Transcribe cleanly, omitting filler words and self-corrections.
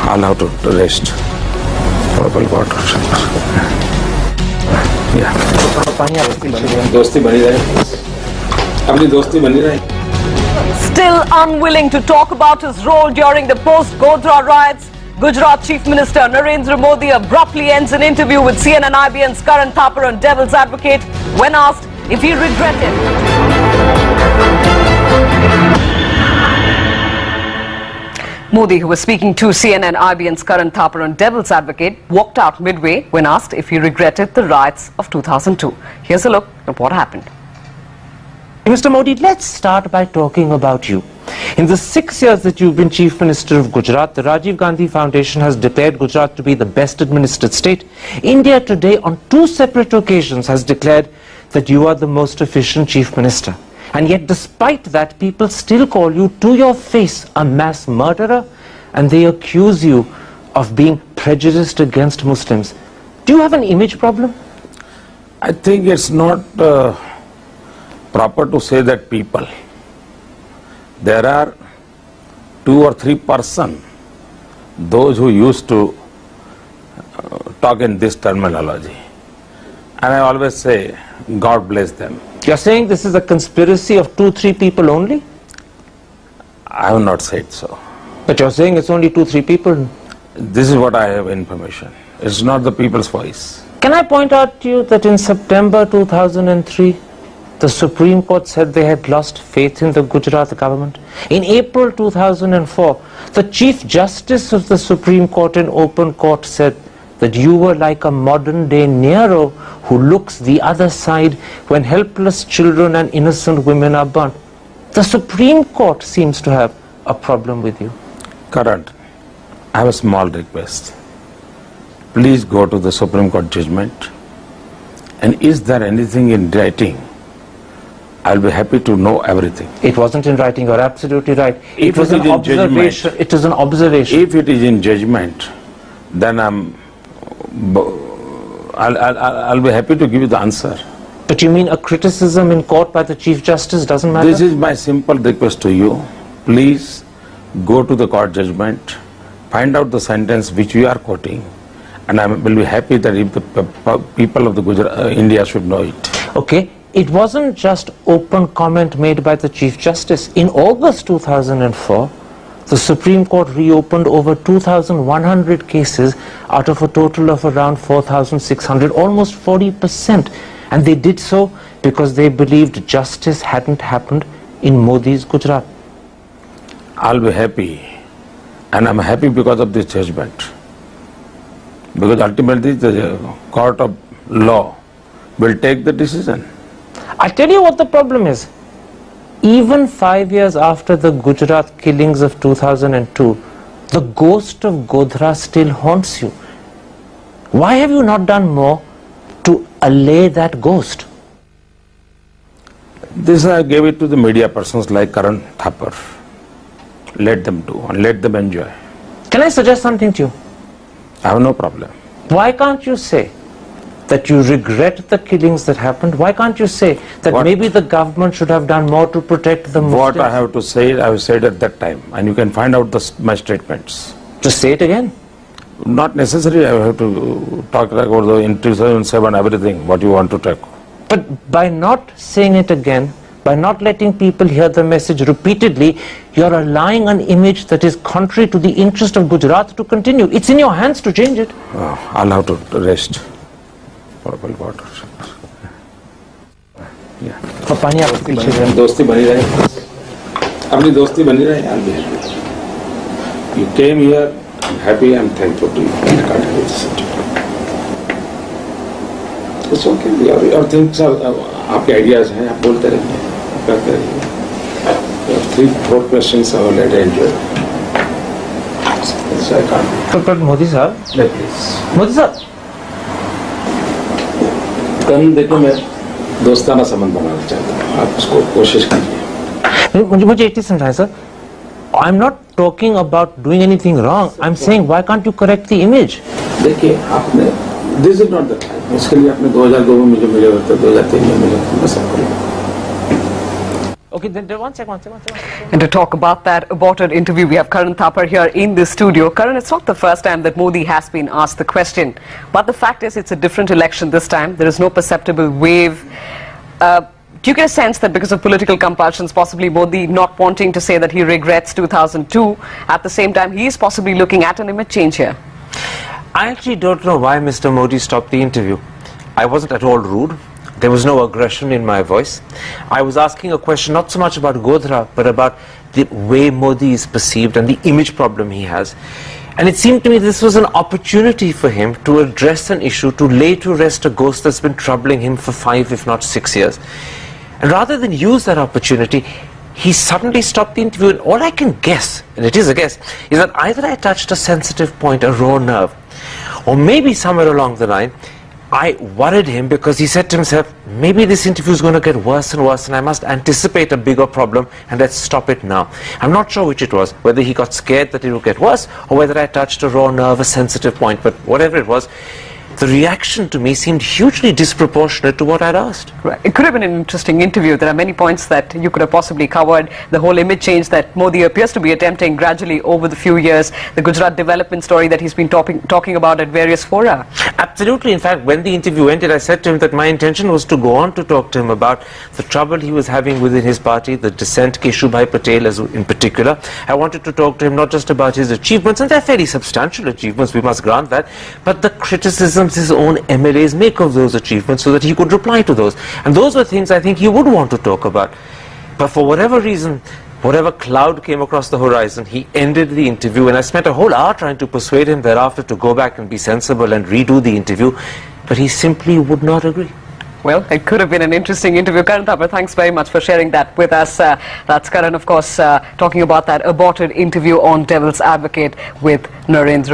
allow to rest. Purple water. Yeah. दोस्ती बनी रहे. अपनी दोस्ती बनी रहे. Still unwilling to talk about his role during the post-Godhra riots, Gujarat Chief Minister Narendra Modi abruptly ends an interview with CNN-IBN's Karan Thapar on Devil's Advocate when asked if he regretted. Modi, who was speaking to CNN-IBN's Karan Thapar on Devil's Advocate, walked out midway when asked if he regretted the riots of 2002. Here's a look at what happened. Mr. Modi, let's start by talking about you. In the 6 years that you've been Chief Minister of Gujarat, the Rajiv Gandhi Foundation has declared Gujarat to be the best administered state. India today, on 2 separate occasions, has declared that you are the most efficient Chief Minister. And yet, despite that, people still call you to your face a mass murderer, and they accuse you of being prejudiced against Muslims. Do you have an image problem? I think it's not proper to say that people. There are 2 or 3 persons, those who used to talk in this terminology. And I always say, God bless them. You're saying this is a conspiracy of 2-3 people only? I have not said so. But you're saying it's only 2-3 people. This is what I have information. It's not the people's voice. Can I point out to you that in September 2003, the Supreme Court said they had lost faith in the Gujarat government. In April 2004, the Chief Justice of the Supreme Court in open court said that you were like a modern-day Nero who looks the other side when helpless children and innocent women are burnt. The Supreme Court seems to have a problem with you. Karan, I have a small request. Please go to the Supreme Court judgment. And is there anything in writing? I'll be happy to know everything. It wasn't in writing, you're absolutely right. If it was an observation. It is an observation. If it is in judgment, then I'll be happy to give you the answer. But you mean a criticism in court by the Chief Justice doesn't matter? This is my simple request to you. Please go to the court judgment, find out the sentence which we are quoting, and I will be happy that if the people of the India should know it. Okay. It wasn't just open comment made by the Chief Justice. In August 2004, the Supreme Court reopened over 2,100 cases out of a total of around 4,600, almost 40%. And they did so because they believed justice hadn't happened in Modi's Gujarat. I'll be happy, and I'm happy because of this judgment. Because ultimately the court of law will take the decision. I tell you what the problem is. Even 5 years after the Gujarat killings of 2002, the ghost of Godhra still haunts you. Why have you not done more to allay that ghost? This I gave it to the media persons like Karan Thapar. Let them do and let them enjoy. Can I suggest something to you? I have no problem. Why can't you say that you regret the killings that happened? Why can't you say that maybe the government should have done more to protect the Muslims? What I have to say, I have said at that time, and you can find out my statements. Just say it again. Not necessary. I have to talk about the in 2007 everything, what you want to talk. But by not saying it again, by not letting people hear the message repeatedly, you're allowing an image that is contrary to the interest of Gujarat to continue. It's in your hands to change it. I'll have to rest. Purple water. Yeah. दोस्ती बनी रहे. अपनी दोस्ती बनी रहे. I'll be happy. You came here. I'm happy. I'm thankful to you. I can't have it. It's okay. Your things are आपके ideas हैं. आप बोलते रहिए. करते रहिए. 3-4 questions I will let you enjoy. So I can't. But Modi sir. Please. Modi sir. देखो मैं दोस्ताना संबंध बनाना चाहता हूँ. आप उसको कोशिश कीजिए. मुझे एक चीज समझाएं sir. I'm not talking about doing anything wrong. I'm saying why can't you correct the image? देखिए आपने this is not the time. इसके लिए आपने 2002 में मुझे मिले होते, 2003 में मिले होते, मैं सब करूँगा. Okay, then one second. And to talk about that aborted interview, we have Karan Thapar here in the studio. Karan, it's not the first time that Modi has been asked the question, but the fact is it's a different election this time. There is no perceptible wave. Do you get a sense that because of political compulsions, possibly Modi not wanting to say that he regrets 2002, at the same time he is possibly looking at an image change here? I actually don't know why Mr. Modi stopped the interview. I wasn't at all rude. There was no aggression in my voice. I was asking a question not so much about Godhra, but about the way Modi is perceived and the image problem he has. And it seemed to me this was an opportunity for him to address an issue, to lay to rest a ghost that's been troubling him for 5, if not 6 years. And rather than use that opportunity, he suddenly stopped the interview. And all I can guess, and it is a guess, is that either I touched a sensitive point, a raw nerve, or maybe somewhere along the line, I worried him because he said to himself, maybe this interview is going to get worse and worse and I must anticipate a bigger problem and let's stop it now. I'm not sure which it was, whether he got scared that it would get worse or whether I touched a raw nerve, a sensitive point, but whatever it was, the reaction to me seemed hugely disproportionate to what I'd asked. Right. It could have been an interesting interview. There are many points that you could have possibly covered. The whole image change that Modi appears to be attempting gradually over the few years. The Gujarat development story that he's been talking about at various fora. Absolutely. In fact, when the interview ended, I said to him that my intention was to go on to talk to him about the trouble he was having within his party, the dissent, Keshubhai Patel in particular. I wanted to talk to him not just about his achievements, and they're fairly substantial achievements, we must grant that, but the criticisms his own MLAs make of those achievements so that he could reply to those. And those were things I think he would want to talk about. But for whatever reason, whatever cloud came across the horizon, he ended the interview, and I spent a whole hour trying to persuade him thereafter to go back and be sensible and redo the interview, but he simply would not agree. Well, it could have been an interesting interview. Karan Thapar, thanks very much for sharing that with us. That's Karan, of course, talking about that aborted interview on Devil's Advocate with Narendra.